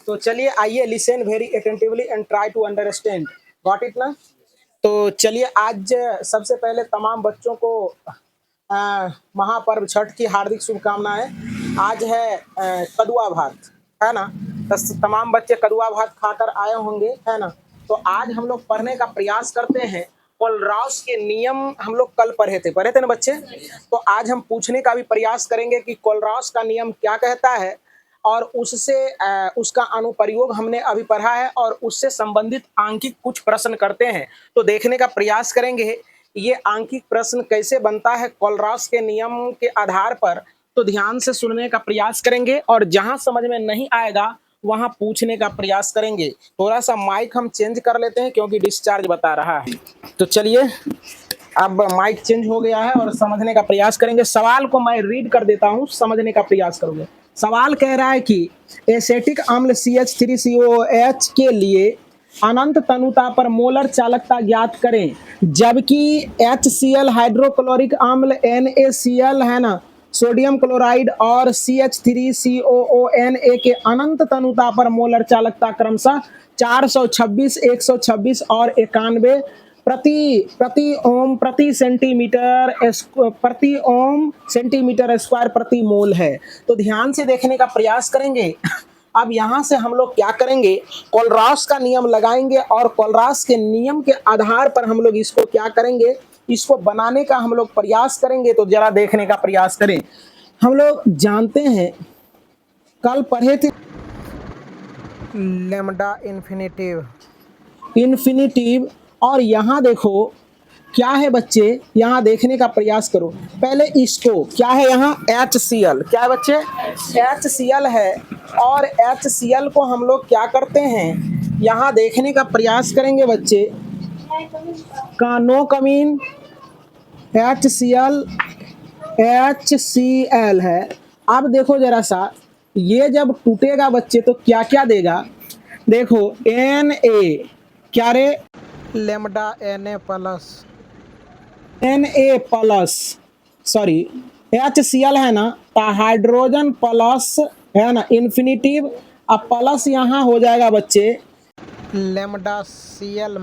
तो चलिए आइए listen very attentively and try to understand. Got it ना? तो चलिए आज सबसे पहले तमाम बच्चों को महापर्व छठ की हार्दिक शुभकामनाएं। आज है कदुआ भात, है ना? तो तमाम बच्चे कदुआ भात खाकर आए होंगे, है ना? तो आज हम लोग पढ़ने का प्रयास करते हैं। कोलराउस के नियम हम लोग कल पढ़े थे ना बच्चे? तो आज हम पूछने का भी प्रयास करेंगे कि कोलराउस का नियम क्या कहता है और उससे उसका अनुप्रयोग हमने अभी पढ़ा है और उससे संबंधित आंकिक कुछ प्रश्न करते हैं। तो देखने का प्रयास करेंगे ये आंकिक प्रश्न कैसे बनता है कोलराउस के नियम के आधार पर। तो ध्यान से सुनने का प्रयास करेंगे और जहां समझ में नहीं आएगा वहां पूछने का प्रयास करेंगे। थोड़ा सा माइक हम चेंज कर लेते हैं क्योंकि डिस्चार्ज बता रहा है। तो चलिए अब माइक चेंज हो गया है और समझने का प्रयास करेंगे। सवाल को मैं रीड कर देता हूं, समझने का प्रयास करोगे। सवाल कह रहा है कि एसेटिक अम्ल CH3COOH के लिए अनंत तनुता पर मोलर चालकता ज्ञात करें, जबकि HCl हाइड्रोक्लोरिक अम्ल NaCl है ना, सोडियम क्लोराइड और CH3COONA के अनंत तनुता पर मोलर चालकता क्रमशः 426, 126 और 91 प्रति ओम प्रति सेंटीमीटर स्क्वायर प्रति मोल है। तो ध्यान से देखने का प्रयास करेंगे। अब यहाँ से हम लोग क्या करेंगे, कोलराउस का नियम लगाएंगे और कोलराउस के नियम के आधार पर हम लोग इसको क्या करेंगे, इसको बनाने का हम लोग प्रयास करेंगे। तो जरा देखने का प्रयास करें। हम लोग जानते हैं, कल पढ़े थे लैम्डा इन्फिनिटिव और यहाँ देखो क्या है बच्चे, यहाँ देखने का प्रयास करो। पहले इसको क्या है, यहाँ HCl क्या है बच्चे, HCl है और HCl को हम लोग क्या करते हैं, यहाँ देखने का प्रयास करेंगे बच्चे। नो कमीन HCl है। अब देखो जरा सा, ये जब टूटेगा बच्चे तो क्या क्या देगा, देखो Na क्या रे, lambda Na plus sorry HCl है ना, तो हाइड्रोजन प्लस है ना इन्फिनिटिव, अब प्लस यहाँ हो जाएगा बच्चे लैम्डा Cl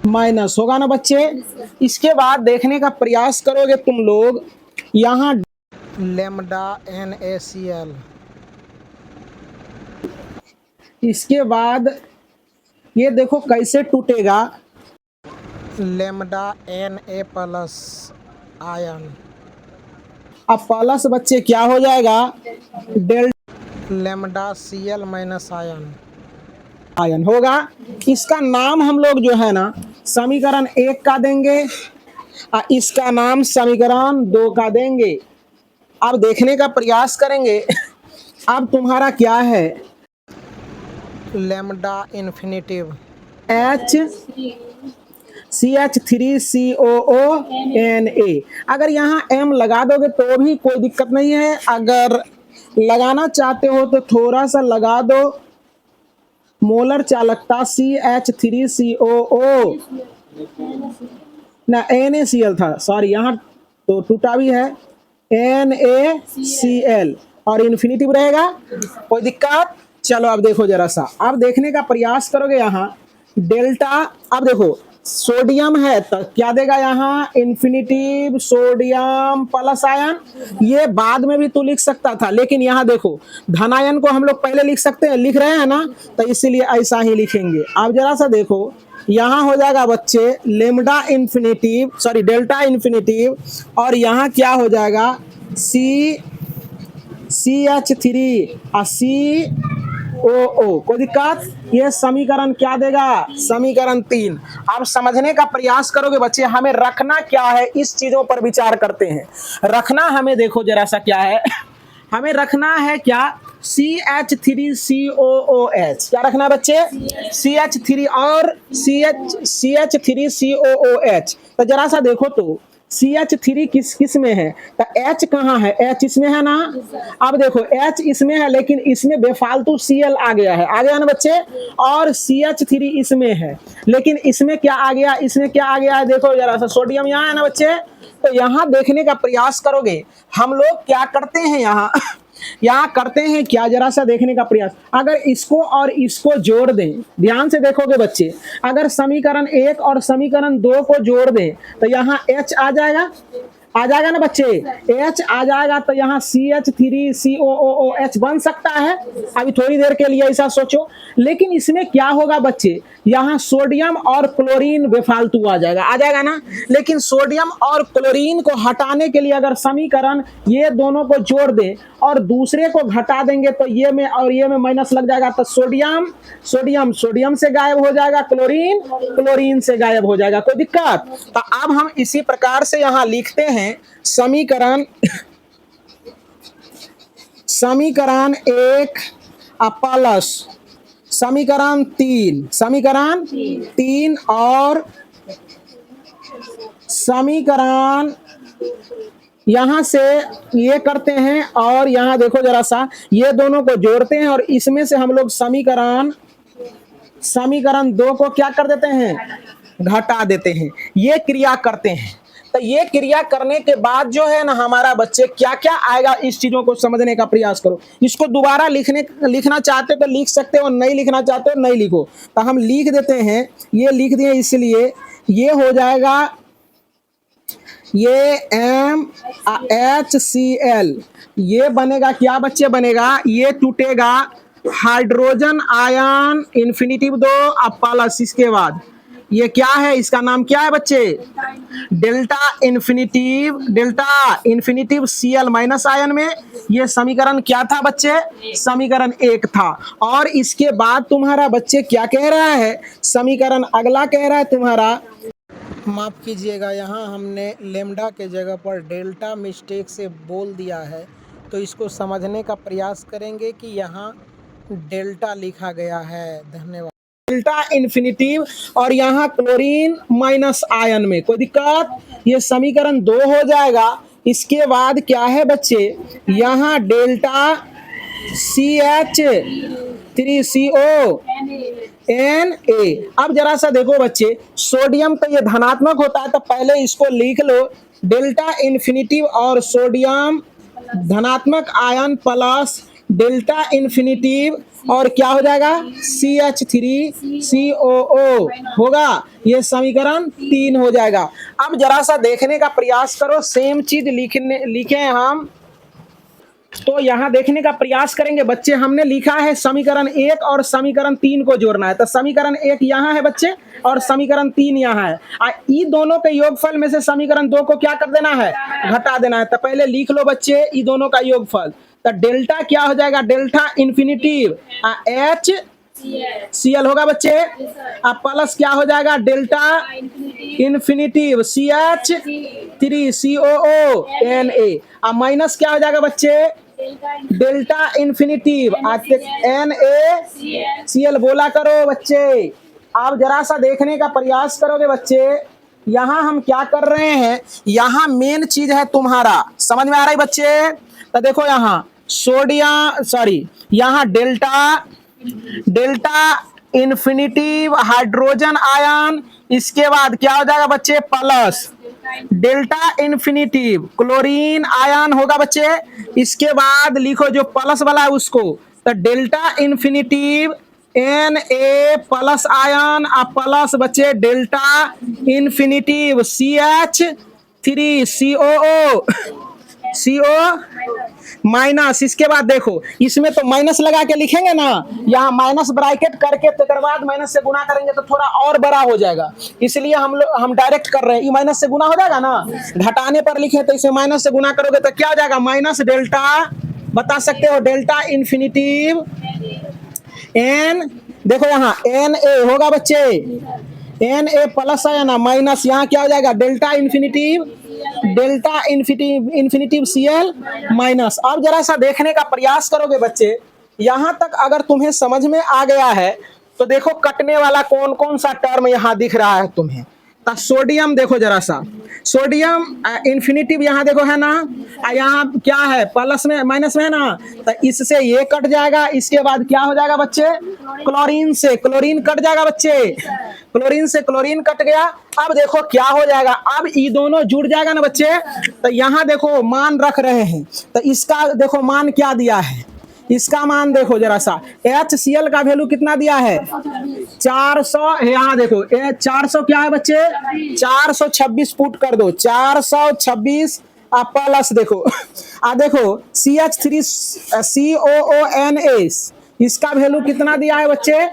माइनस होगा ना बच्चे। इसके बाद देखने का प्रयास करोगे तुम लोग, यहाँ लैम्डा NaCl, इसके बाद ये देखो कैसे टूटेगा, लैम्डा Na प्लस आयन। अब प्लस बच्चे क्या हो जाएगा, delta lambda Cl minus ion होगा। इसका नाम हम लोग जो है ना समीकरण 1 का देंगे और इसका नाम समीकरण 2 का देंगे। अब देखने का प्रयास करेंगे। अब तुम्हारा क्या है, लैम्डा इन्फिनिटिव CH3COONA। अगर यहाँ M लगा दोगे तो भी कोई दिक्कत नहीं है, अगर लगाना चाहते हो तो थोड़ा सा लगा दो। मोलर चालकता CH3COO ना NaCl था, सॉरी यहाँ तो टूटा भी है NaCl और इन्फिनिटिव रहेगा, कोई दिक्कत। चलो अब देखो जरा सा, अब देखने का प्रयास करोगे यहाँ डेल्टा। अब देखो सोडियम है तो क्या देगा यहाँ, इन्फिनिटिव सोडियम प्लस आयन। ये बाद में भी तू लिख सकता था, लेकिन यहाँ देखो धनायन को हम लोग पहले लिख सकते हैं, लिख रहे हैं ना, तो इसीलिए ऐसा ही लिखेंगे। अब जरा सा देखो, यहाँ हो जाएगा बच्चे lambda infinitive sorry delta infinitive और यहाँ क्या हो जाएगा CH3 और COO, कोई दिक्कत। ये समीकरण क्या देगा, समीकरण 3। अब समझने का प्रयास करोगे बच्चे, हमें रखना क्या है, इस चीजों पर विचार करते हैं। रखना हमें देखो जरा सा क्या है, हमें रखना है क्या, CH3COOH। क्या रखना है बच्चे, CH3 और CH3COOH। तो जरा सा देखो तो CH3 किस में है, तो H कहाँ है, H इसमें है ना। अब देखो H इसमें है लेकिन इसमें बेफालतू Cl आ गया ना बच्चे, और CH3 इसमें है लेकिन इसमें क्या आ गया, इसमें क्या आ गया है, देखो जरा सा सोडियम यहाँ है ना बच्चे। तो यहाँ देखने का प्रयास करोगे, हम लोग क्या करते हैं, यहाँ यहाँ करते हैं क्या, जरा सा देखने का प्रयास। अगर इसको और इसको जोड़ दें, ध्यान से देखोगे बच्चे, अगर समीकरण 1 और समीकरण 2 को जोड़ दें तो यहाँ H आ जाएगा ना बच्चे, H आ जाएगा तो यहाँ CH3COOH बन सकता है। अभी थोड़ी देर के लिए ऐसा सोचो, लेकिन इसमें क्या होगा बच्चे, यहाँ सोडियम और क्लोरीन बेफालतू आ जाएगा ना। लेकिन सोडियम और क्लोरीन को हटाने के लिए अगर समीकरण ये दोनों को जोड़ दे और दूसरे को घटा देंगे तो ये में और ये में माइनस लग जाएगा, तो सोडियम से गायब हो जाएगा, क्लोरीन से गायब हो जाएगा। कोई दिक्कत? तो अब हम इसी प्रकार से यहाँ लिखते हैं समीकरण 1 प्लस समीकरण 3 और समीकरण यहां से ये करते हैं और यहां देखो जरा सा, ये दोनों को जोड़ते हैं और इसमें से हम लोग समीकरण 2 को क्या कर देते हैं, घटा देते हैं। ये क्रिया करते हैं। तो ये क्रिया करने के बाद जो है ना हमारा बच्चे क्या क्या आएगा, इस चीजों को समझने का प्रयास करो। इसको दोबारा लिखना चाहते तो लिख सकते हो, नहीं लिखना चाहते हो नहीं लिखो। तो हम लिख देते हैं, ये लिख दिए, इसलिए ये हो जाएगा, ये MHCl, ये बनेगा क्या बच्चे, बनेगा, ये टूटेगा हाइड्रोजन आयन इन्फिनिटिव 2 प्लस, इसके बाद ये क्या है, इसका नाम क्या है बच्चे, delta infinitive Cl minus ion में। ये समीकरण क्या था बच्चे, समीकरण 1 था। और इसके बाद तुम्हारा बच्चे क्या कह रहा है, समीकरण अगला कह रहा है तुम्हारा, माफ कीजिएगा, यहाँ हमने लेमडा के जगह पर डेल्टा मिस्टेक से बोल दिया है, तो इसको समझने का प्रयास करेंगे कि यहाँ डेल्टा लिखा गया है। धन्यवाद। डेल्टा इन्फिनिटिव और यहाँ क्लोरीन माइनस आयन में, कोई दिक्कत? ये समीकरण 2 हो जाएगा। इसके बाद क्या है बच्चे, यहाँ डेल्टा CH3CO Na। अब जरा सा देखो बच्चे, सोडियम तो ये धनात्मक होता है, तो पहले इसको लिख लो, डेल्टा इन्फिनिटिव और सोडियम धनात्मक आयन प्लस डेल्टा इन्फिनिटिव और क्या हो जाएगा, CH3COO होगा। ये समीकरण 3 हो जाएगा। अब जरा सा देखने का प्रयास करो, सेम चीज लिखे हम, तो यहाँ देखने का प्रयास करेंगे बच्चे। हमने लिखा है समीकरण 1 और समीकरण 3 को जोड़ना है, तो समीकरण 1 यहाँ है बच्चे और समीकरण 3 यहाँ है। इन दोनों के योगफल में से समीकरण 2 को क्या कर देना है, घटा देना है। तो पहले लिख लो बच्चे इन दोनों का योगफल, तो डेल्टा क्या हो जाएगा, डेल्टा इन्फिनिटिव HCl होगा बच्चे, अब प्लस क्या हो जाएगा, डेल्टा इन्फिनिटिव CH3COO Na, अब माइनस क्या हो जाएगा बच्चे, डेल्टा इन्फिनिटिव NaCl बोला करो बच्चे। अब जरा सा देखने का प्रयास करोगे बच्चे, यहाँ हम क्या कर रहे हैं, यहाँ मेन चीज है तुम्हारा, समझ में आ रहा है बच्चे? तो देखो यहाँ यहाँ डेल्टा इन्फिनिटिव हाइड्रोजन आयन, इसके बाद क्या हो जाएगा बच्चे, plus delta infinitive chlorine ion होगा बच्चे। इसके बाद लिखो जो प्लस वाला है उसको, तो delta infinitive Na plus ion plus बच्चे डेल्टा इन्फिनिटिव CH3COO माइनस। इसके बाद देखो इसमें तो माइनस लगा के लिखेंगे ना, यहाँ माइनस ब्रैकेट करके तो बाद माइनस से गुना करेंगे तो थोड़ा और बड़ा हो जाएगा, इसलिए हम डायरेक्ट कर रहे हैं। ये माइनस से गुना हो जाएगा ना, घटाने पर लिखे तो इसे माइनस से गुना करोगे तो क्या हो जाएगा, माइनस डेल्टा, बता सकते हो डेल्टा इन्फिनिटिव N, देखो यहाँ Na होगा बच्चे, Na प्लस है ना, माइनस यहाँ क्या हो जाएगा, डेल्टा इन्फिनिटिव Cl माइनस। अब जरा सा देखने का प्रयास करोगे बच्चे, यहाँ तक अगर तुम्हें समझ में आ गया है तो देखो कटने वाला कौन कौन सा टर्म यहाँ दिख रहा है तुम्हें, तो सोडियम देखो जरा सा, सोडियम इन्फिनिटिव यहाँ देखो है ना, यहाँ क्या है प्लस में माइनस में है ना, तो इससे ये कट जाएगा, इसके बाद क्या हो जाएगा बच्चे, क्लोरीन से क्लोरीन कट जाएगा बच्चे, क्लोरीन से क्लोरीन कट गया। अब देखो क्या हो जाएगा, अब ये दोनों जुड़ जाएगा ना बच्चे, तो यहाँ देखो मान रख रहे हैं, तो इसका देखो मान क्या दिया है, इसका मान देखो जरा सा, HCl का वैल्यू कितना दिया है 400, यहाँ देखो 400 क्या है बच्चे 426 पुट कर दो 426 प्लस देखो देखो CH3COONS इसका वैल्यू कितना दिया है बच्चे,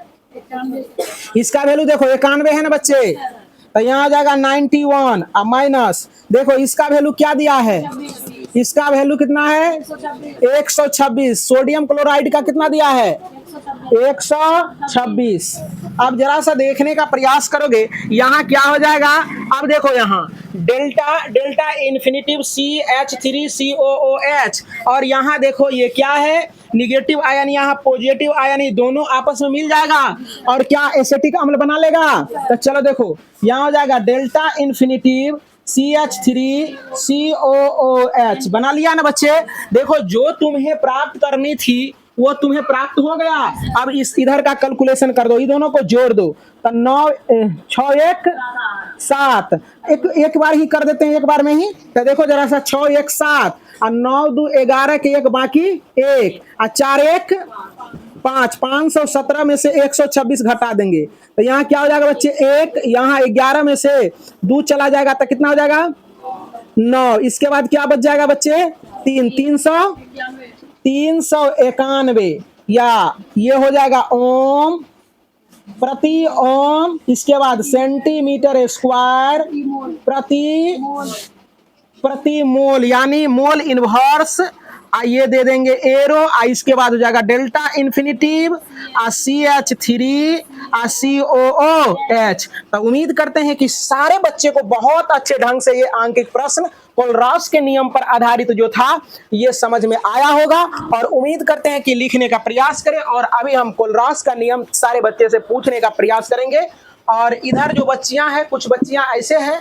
इसका वैल्यू देखो 91 है ना बच्चे, तो यहाँ आ जाएगा 91 माइनस देखो इसका वैल्यू क्या दिया है, इसका वैल्यू कितना है 126, सोडियम क्लोराइड का कितना दिया है 126। अब जरा सा देखने का प्रयास करोगे यहाँ क्या हो जाएगा, अब देखो यहाँ डेल्टा डेल्टा इन्फिनिटिव CH3COOH और यहाँ देखो ये क्या है निगेटिव आयन, यहाँ पॉजिटिव आयन, ये दोनों आपस में मिल जाएगा और क्या एसिटिक अम्ल बना लेगा। तो चलो देखो यहाँ हो जाएगा डेल्टा इन्फिनिटिव CH3COOH बना लिया ना बच्चे। देखो जो तुम्हें प्राप्त करनी थी वो तुम्हें प्राप्त हो गया। अब इस इधर का कैलकुलेशन कर दो, ये दोनों को जोड़ दो तो 9 6 1 7 एक बार ही कर देते हैं, एक बार में ही। तो देखो जरा सा 6 1 7 और 9 2 11 के एक बाकी 1 और 4 1 5 517 में से 126 घटा देंगे तो यहाँ क्या हो जाएगा बच्चे 1, यहाँ 11 में से 2 चला जाएगा तो कितना हो जाएगा 9, इसके बाद क्या बच जाएगा बच्चे 391 या ये हो जाएगा ओम प्रति ओम, इसके बाद सेंटीमीटर स्क्वायर प्रति मोल यानी मोल इनवर्स ये दे देंगे एरो, इसके बाद हो जाएगा डेल्टा इन्फिनिटिव CH3 COOH। तो उम्मीद करते हैं कि सारे बच्चे को बहुत अच्छे ढंग से ये आंकिक प्रश्न कोलरास के नियम पर आधारित जो था ये समझ में आया होगा और उम्मीद करते हैं कि लिखने का प्रयास करें। और अभी हम कोलरास का नियम सारे बच्चे से पूछने का प्रयास करेंगे। और इधर जो बच्चियां हैं, कुछ बच्चियां ऐसे हैं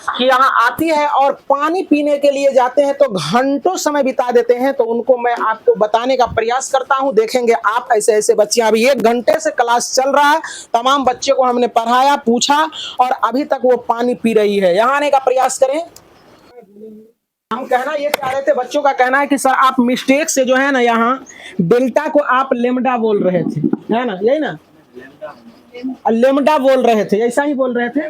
कि यहाँ आती है और पानी पीने के लिए जाते हैं तो घंटों समय बिता देते हैं, तो उनको मैं आपको बताने का प्रयास करता हूँ। देखेंगे आप ऐसे ऐसे बच्चियां, अभी 1 घंटे से क्लास चल रहा है, तमाम बच्चे को हमने पढ़ाया पूछा और अभी तक वो पानी पी रही है। यहाँ आने का प्रयास करें। हम कहना ये चाह रहे थे, बच्चों का कहना है कि सर आप मिस्टेक से जो है ना यहाँ डेल्टा को आप लेमडा बोल रहे थे, है ना, यही ना लेमडा बोल रहे थे, ऐसा ही बोल रहे थे,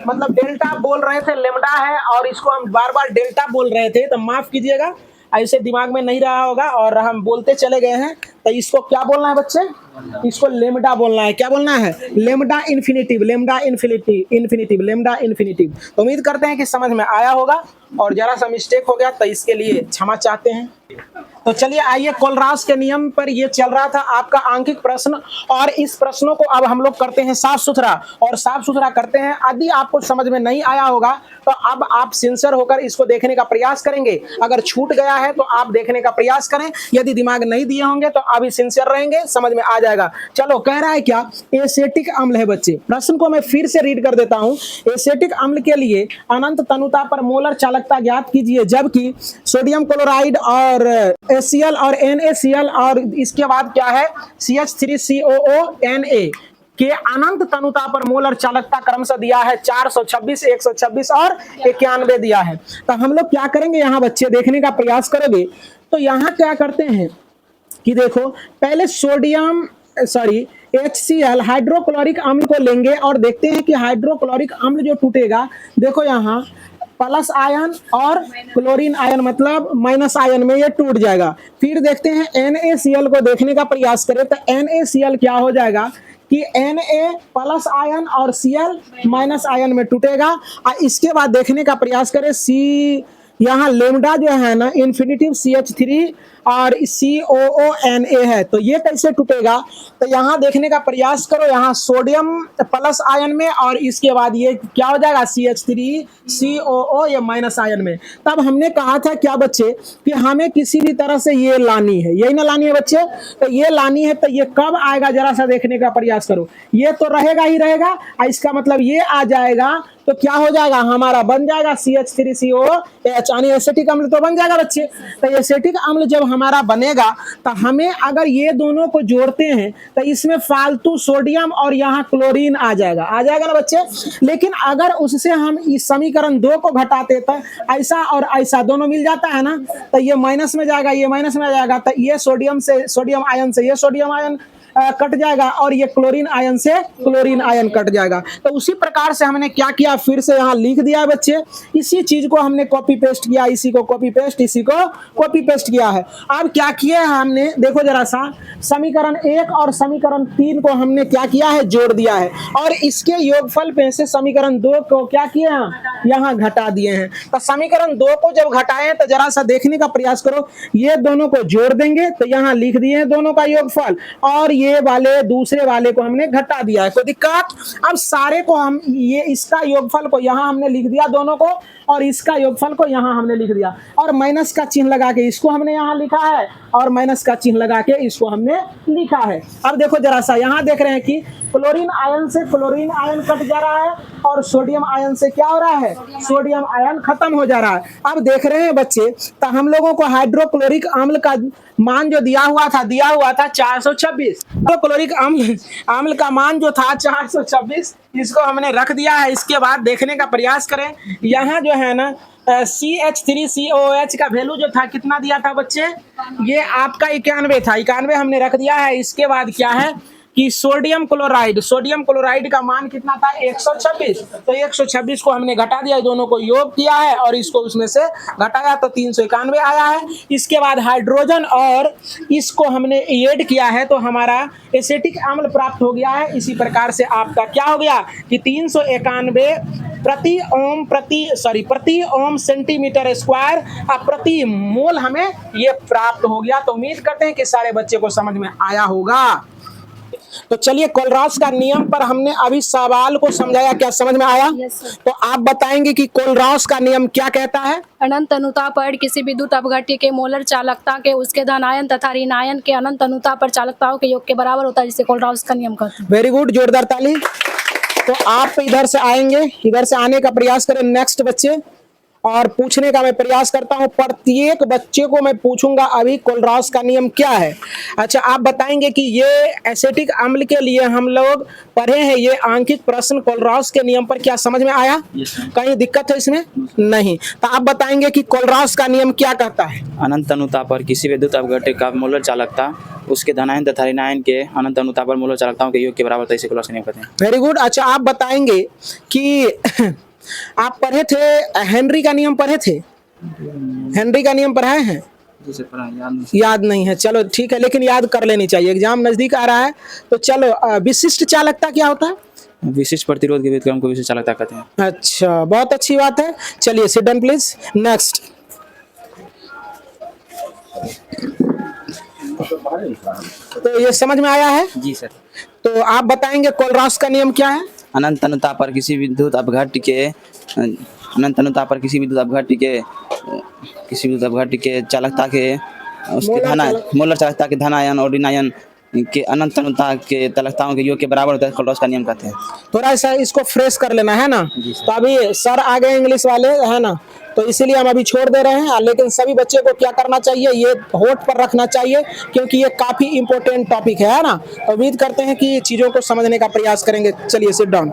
मतलब डेल्टा बोल रहे थे, लेमडा है और इसको हम बार बार डेल्टा बोल रहे थे, तो माफ कीजिएगा ऐसे दिमाग में नहीं रहा होगा और हम बोलते चले गए हैं। तो इसको क्या बोलना है बच्चे, इसको लेमडा बोलना है। क्या बोलना है, lambda infinitive, lambda infinitive, lambda infinitive. तो उम्मीद करते हैं कि समझ में आया होगा और जरा सा मिस्टेक हो गया तो इसके लिए क्षमा चाहते हैं। तो चलिए आइए, कोलरास के नियम पर ये चल रहा था आपका आंकिक प्रश्न और इस प्रश्नों को अब हम लोग करते हैं साफ सुथरा और साफ सुथरा करते हैं। यदि आपको समझ में नहीं आया होगा तो अब आप सिंसियर होकर इसको देखने का प्रयास करेंगे। अगर छूट गया है तो आप देखने का प्रयास करें, यदि दिमाग नहीं दिए होंगे तो अभी सिंसियर रहेंगे, समझ में आ जाएगा। चलो, कह रहा है क्या, एसिटिक अम्ल है बच्चे। प्रश्न को मैं फिर से रीड कर देता हूं। एसिटिक अम्ल के लिए अनंत तनुता पर मोलर चालकता ज्ञात कीजिए, जबकि सोडियम क्लोराइड और HCl और NaCl और इसके बाद क्या है CH3COONA के अनंत तनुता पर मोलर चालकता क्रमशः दिया है 426, 126 और 91 दिया है। तो हम लोग क्या करेंगे, यहाँ बच्चे देखने का प्रयास करोगे तो यहाँ क्या करते हैं कि देखो पहले HCl हाइड्रोक्लोरिक अम्ल को लेंगे और देखते हैं कि हाइड्रोक्लोरिक अम्ल जो टूटेगा, देखो यहाँ प्लस आयन और क्लोरीन आयन मतलब माइनस आयन में ये टूट जाएगा। फिर देखते हैं NaCl को देखने का प्रयास करें तो NaCl क्या हो जाएगा कि Na प्लस आयन और Cl माइनस आयन में टूटेगा। और इसके बाद देखने का प्रयास करें यहाँ लेमडा जो है ना इन्फिनिटिव CH3 और COONA है, तो ये कैसे टूटेगा? तो यहाँ देखने का प्रयास करो, यहाँ सोडियम प्लस आयन में और इसके बाद ये क्या हो जाएगा CH3 COO ये माइनस आयन में। तब हमने कहा था क्या बच्चे कि हमें किसी भी तरह से ये लानी है, यही ना लानी है बच्चे, तो ये लानी है। तो ये कब आएगा जरा सा देखने का प्रयास करो, ये तो रहेगा ही रहेगा, इसका मतलब ये आ जाएगा तो क्या हो जाएगा हमारा बन जाएगा CH3COOH यानी एसिटिक अम्ल तो बन जाएगा बच्चे। तो एसिटिक अम्ल जब हमारा बनेगा तो हमें अगर ये दोनों को जोड़ते हैं तो इसमें फालतू सोडियम और यहाँ क्लोरीन आ जाएगा ना बच्चे। लेकिन अगर उससे हम इस समीकरण 2 को घटाते तो ऐसा और ऐसा दोनों मिल जाता है ना, तो ये माइनस में जाएगा, ये माइनस में जाएगा, तो ये सोडियम आयन से ये सोडियम आयन कट जाएगा और ये क्लोरीन आयन से क्लोरीन आयन कट जाएगा। तो उसी प्रकार से हमने क्या किया, फिर से यहाँ लिख दिया है बच्चे, इसी चीज को हमने कॉपी पेस्ट किया, इसी को कॉपी पेस्ट, इसी को कॉपी पेस्ट किया है। अब क्या किया है हमने, देखो जरा सा, समीकरण 1 और समीकरण 3 को हमने क्या किया है, जोड़ दिया है और इसके योगफल पे से समीकरण 2 को क्या किया है, यहाँ घटा दिए हैं। तो समीकरण 2 को जब घटाए तो जरा सा देखने का प्रयास करो, ये दोनों को जोड़ देंगे तो यहाँ लिख दिए हैं दोनों का योगफल और ये वाले दूसरे वाले को हमने घटा दिया है, कोई दिक्कत? अब सारे को हम ये इसका योगफल को यहाँ हमने लिख दिया दोनों को और इसका योगफल को यहाँ हमने लिख दिया और माइनस का चिन्ह लगा के इसको हमने यहाँ लिखा है और माइनस का चिन्ह लगा के इसको हमने लिखा है। अब देखो जरा सा, यहाँ देख रहे हैं कि क्लोरीन आयन से क्लोरीन आयन कट जा रहा है और सोडियम आयन से क्या हो रहा है, सोडियम आयन खत्म हो जा रहा है। अब देख रहे हैं बच्चे, तो हम लोगों को हाइड्रोक्लोरिक अम्ल का मान जो दिया हुआ था 426, तो क्लोरिक अम्ल का मान जो था 426, इसको हमने रख दिया है। इसके बाद देखने का प्रयास करें, यहाँ जो है ना CH3COOH का वैल्यू जो था कितना दिया था बच्चे, ये आपका 91 था, 91 हमने रख दिया है। इसके बाद क्या है कि सोडियम क्लोराइड का मान कितना था 126, तो 126 को हमने घटा दिया, दोनों को योग किया है और इसको उसमें से घटाया तो 391 आया है। इसके बाद हाइड्रोजन और इसको हमने ऐड किया है तो हमारा एसिटिक अम्ल प्राप्त हो गया है। इसी प्रकार से आपका क्या हो गया कि 391 प्रति ओम सेंटीमीटर स्क्वायर प्रति मोल हमें ये प्राप्त हो गया। तो उम्मीद करते हैं कि सारे बच्चे को समझ में आया होगा। तो चलिए, कोलरास का नियम पर हमने अभी सवाल को समझाया, क्या समझ में आया? तो आप बताएंगे कि कोलरास का नियम क्या कहता है? अनंत अनुता पर किसी विद्युत अपघट्य के मोलर चालकता के उसके धन आयन तथा ऋण आयन के अनंत अनुता पर चालकताओं के योग के बराबर होता है, जिसे कोलरास का नियम कहते हैं। वेरी गुड, जोरदार ताली। तो आप इधर से आएंगे, इधर से आने का प्रयास करें नेक्स्ट बच्चे, और पूछने का मैं प्रयास करता हूं। प्रत्येक बच्चे को मैं पूछूंगा अभी कोलरास का नियम क्या है। अच्छा, आप बताएंगे कि ये एसिटिक अम्ल के लिए हम लोग पढ़े हैं, ये आंकिक प्रश्न कोलरास के नियम पर क्या समझ में आया? कहीं दिक्कत है इसमें? नहीं। तो आप बताएंगे कि कोलरास का नियम क्या कहता है? अनंत अनुता पर किसी विद्युत अपघट्य का मोलर चालकता उसके धनायन तथा ऋणायन के अनंत अनुता पर मोलर चालकताओं के योग के बराबर, इसे कोलरास का नियम कहते हैं। Very good. अच्छा, आप बताएंगे कि आप पढ़े थे हेनरी का नियम, पढ़े थे? हेनरी का नियम पढ़ाए हैं? याद नहीं है, चलो ठीक है, लेकिन याद कर लेनी चाहिए, एग्जाम नजदीक आ रहा है। तो चलो, विशिष्ट चालकता क्या होता है? विशिष्ट प्रतिरोध के व्युत्क्रम को विशिष्ट चालकता कहते हैं। अच्छा, बहुत अच्छी बात है। चलिए, सिट डाउन प्लीज। नेक्स्ट, तो ये समझ में आया है? जी सर। तो आप बताएंगे कोलरास का नियम क्या है? अनंत अनुता पर किसी विद्युत अपघट्य के चालकता के उसके मोलर चालकता के धनायन और ऋणायन के अनंत अनुता के चालकताओं के योग के बराबर होता है, कोलरास का नियम कहते हैं। थोड़ा सा इसको फ्रेश कर लेना है ना। तो अभी सर आ गए इंग्लिश वाले, है ना, तो इसीलिए हम अभी छोड़ दे रहे हैं। लेकिन सभी बच्चे को क्या करना चाहिए, ये होठ पर रखना चाहिए, क्योंकि ये काफी इंपॉर्टेंट टॉपिक है ना। उम्मीद करते हैं कि चीजों को समझने का प्रयास करेंगे। चलिए, सिट डाउन।